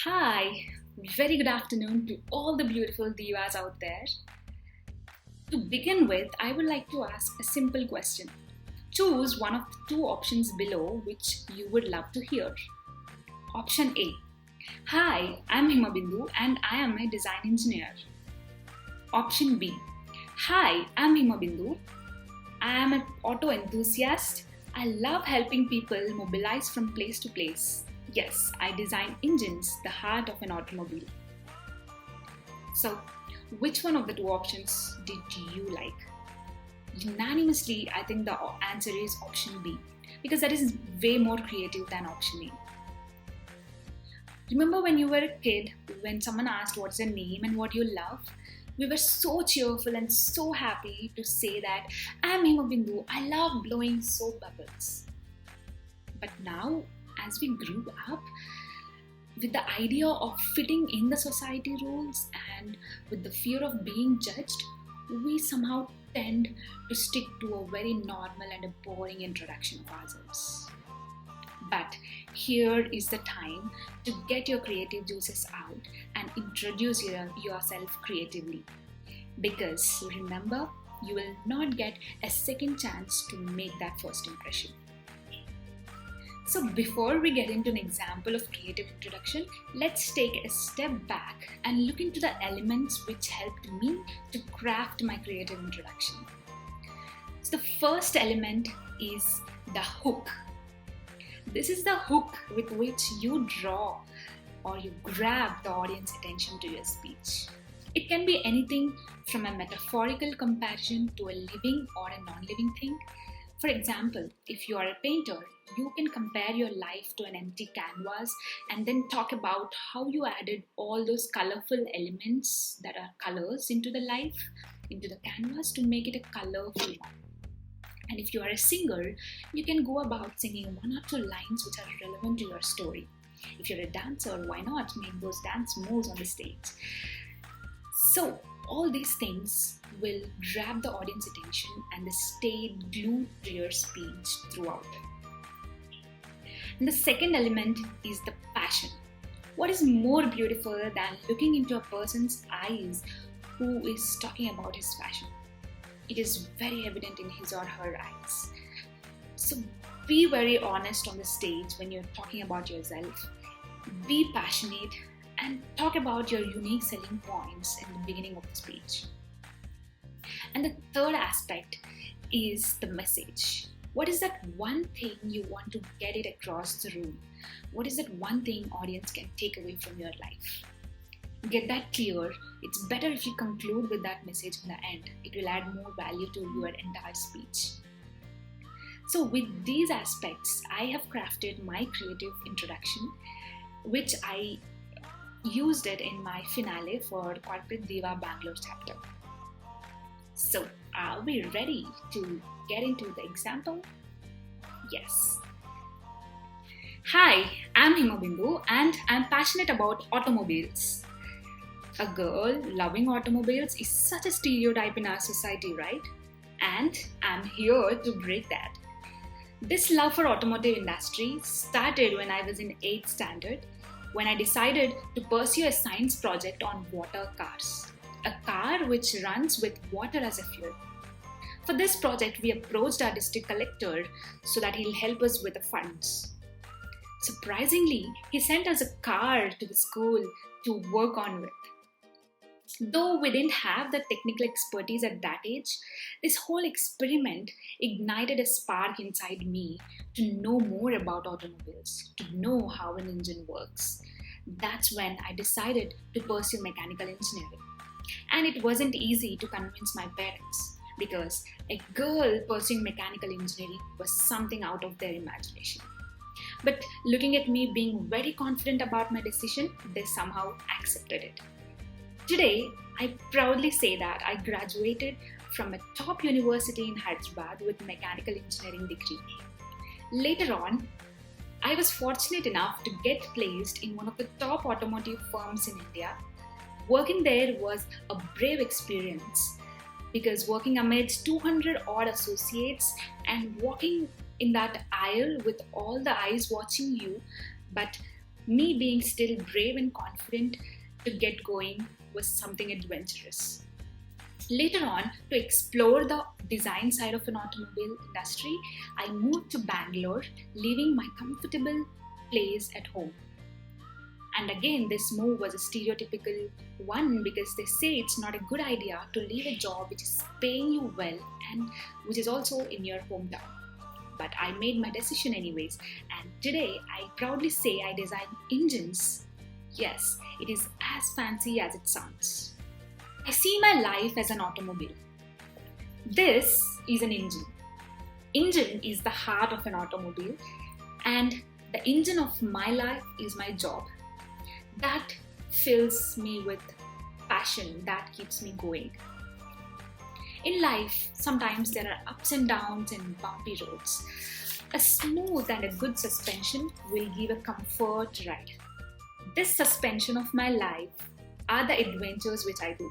Hi, very good afternoon to all the beautiful divas out there. To begin with, I would like to ask a simple question. Choose one of the two options below which you would love to hear. Option A. Hi, I'm Himabindu and I am a design engineer. Option B. Hi, I'm Himabindu. I am an auto enthusiast. I love helping people mobilize from place to place. Yes, I design engines, the heart of an automobile. So, which one of the two options did you like? Unanimously, I think the answer is option B because that is way more creative than option A. Remember when you were a kid, when someone asked what's your name and what you love? We were so cheerful and so happy to say that I'm Himabindu, I love blowing soap bubbles. But now, as we grew up, with the idea of fitting in the society rules and with the fear of being judged, we somehow tend to stick to a very normal and a boring introduction of ourselves. But here is the time to get your creative juices out and introduce yourself creatively. Because remember, you will not get a second chance to make that first impression. So before we get into an example of creative introduction, let's take a step back and look into the elements which helped me to craft my creative introduction. So the first element is the hook. This is the hook with which you draw or you grab the audience attention to your speech. It can be anything from a metaphorical comparison to a living or a non-living thing. For example, if you are a painter, you can compare your life to an empty canvas and then talk about how you added all those colorful elements that are colors into the canvas to make it a colorful one. And if you are a singer, you can go about singing one or two lines which are relevant to your story. If you're a dancer, why not make those dance moves on the stage? So, all these things will grab the audience attention and they stay glued to your speech throughout. And the second element is the passion. What is more beautiful than looking into a person's eyes who is talking about his passion? It is very evident in his or her eyes. So be very honest on the stage when you're talking about yourself. Be passionate and talk about your unique selling points in the beginning of the speech. And the third aspect is the message. What is that one thing you want to get it across the room? What is that one thing audience can take away from your life? Get that clear. It's better if you conclude with that message in the end. It will add more value to your entire speech. So with these aspects, I have crafted my creative introduction, which I used it in my finale for Corporate Diva Bangalore Chapter. So, are we ready to get into the example? Yes. Hi, I'm Himabindu and I'm passionate about automobiles. A girl loving automobiles is such a stereotype in our society, right? And I'm here to break that. This love for automotive industry started when I was in 8th standard, when I decided to pursue a science project on water cars. A car which runs with water as a fuel. For this project, we approached our district collector so that he'll help us with the funds. Surprisingly, he sent us a car to the school to work on with. Though we didn't have the technical expertise at that age, this whole experiment ignited a spark inside me to know more about automobiles, to know how an engine works. That's when I decided to pursue mechanical engineering. And it wasn't easy to convince my parents because a girl pursuing mechanical engineering was something out of their imagination. But looking at me being very confident about my decision, they somehow accepted it. Today, I proudly say that I graduated from a top university in Hyderabad with a mechanical engineering degree. Later on, I was fortunate enough to get placed in one of the top automotive firms in India. Working there was a brave experience because working amidst 200 odd associates and walking in that aisle with all the eyes watching you, but Me being still brave and confident to get going was something adventurous. Later on, to explore the design side of an automobile industry, I moved to Bangalore, leaving my comfortable place at home. And again, this move was a stereotypical one because they say it's not a good idea to leave a job which is paying you well and which is also in your hometown. But I made my decision anyways, and today I proudly say I design engines. Yes, it is as fancy as it sounds. I see my life as an automobile. This is an engine. Engine is the heart of an automobile, and the engine of my life is my job. That fills me with passion, that keeps me going. In life, sometimes there are ups and downs and bumpy roads. A smooth and a good suspension will give a comfort ride. This suspension of my life are the adventures which I do.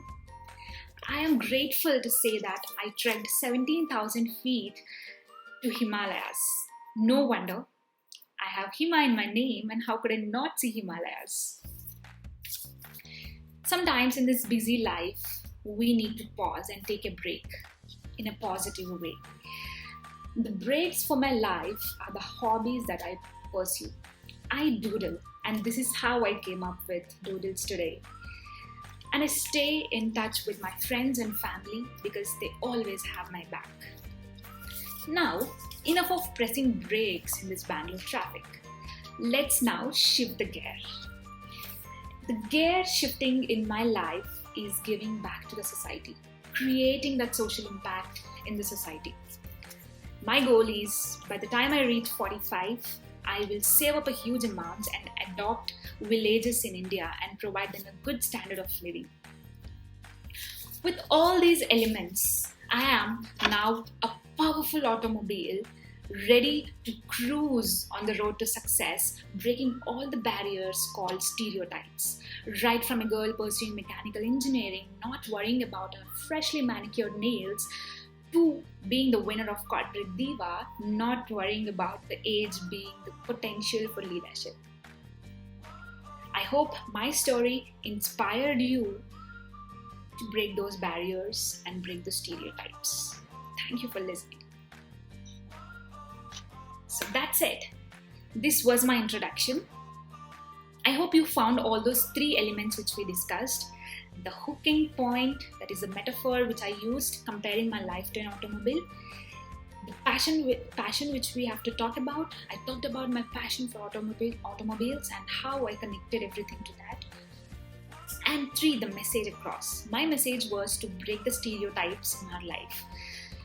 I am grateful to say that I trekked 17,000 feet to Himalayas. No wonder. I have Hima in my name, and how could I not see Himalayas? Sometimes in this busy life, we need to pause and take a break in a positive way. The breaks for my life are the hobbies that I pursue. I doodle, and this is how I came up with doodles today. And I stay in touch with my friends and family because they always have my back. Now, enough of pressing brakes in this Bangalore traffic. Let's now shift the gear. The gear shifting in my life is giving back to the society, creating that social impact in the society. My goal is by the time I reach 45, I will save up a huge amount and adopt villages in India and provide them a good standard of living. With all these elements, I am now a powerful automobile ready to cruise on the road to success, breaking all the barriers called stereotypes. Right from a girl pursuing mechanical engineering, not worrying about her freshly manicured nails, to being the winner of Corporate Diva, not worrying about the age being the potential for leadership. I hope my story inspired you to break those barriers and break the stereotypes. Thank you for listening. So that's it. This was my introduction. I hope you found all those three elements which we discussed. The hooking point, that is a metaphor which I used comparing my life to an automobile. The passion which we have to talk about. I talked about my passion for automobiles and how I connected everything to that. And 3, the message across. My message was to break the stereotypes in our life.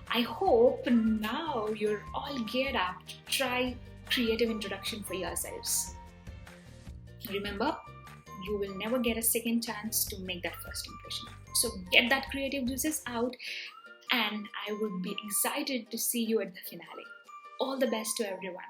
I hope now you're all geared up to try creative introduction for yourselves. Remember, you will never get a second chance to make that first impression. So get that creative juices out, and I would be excited to see you at the finale. All the best to everyone.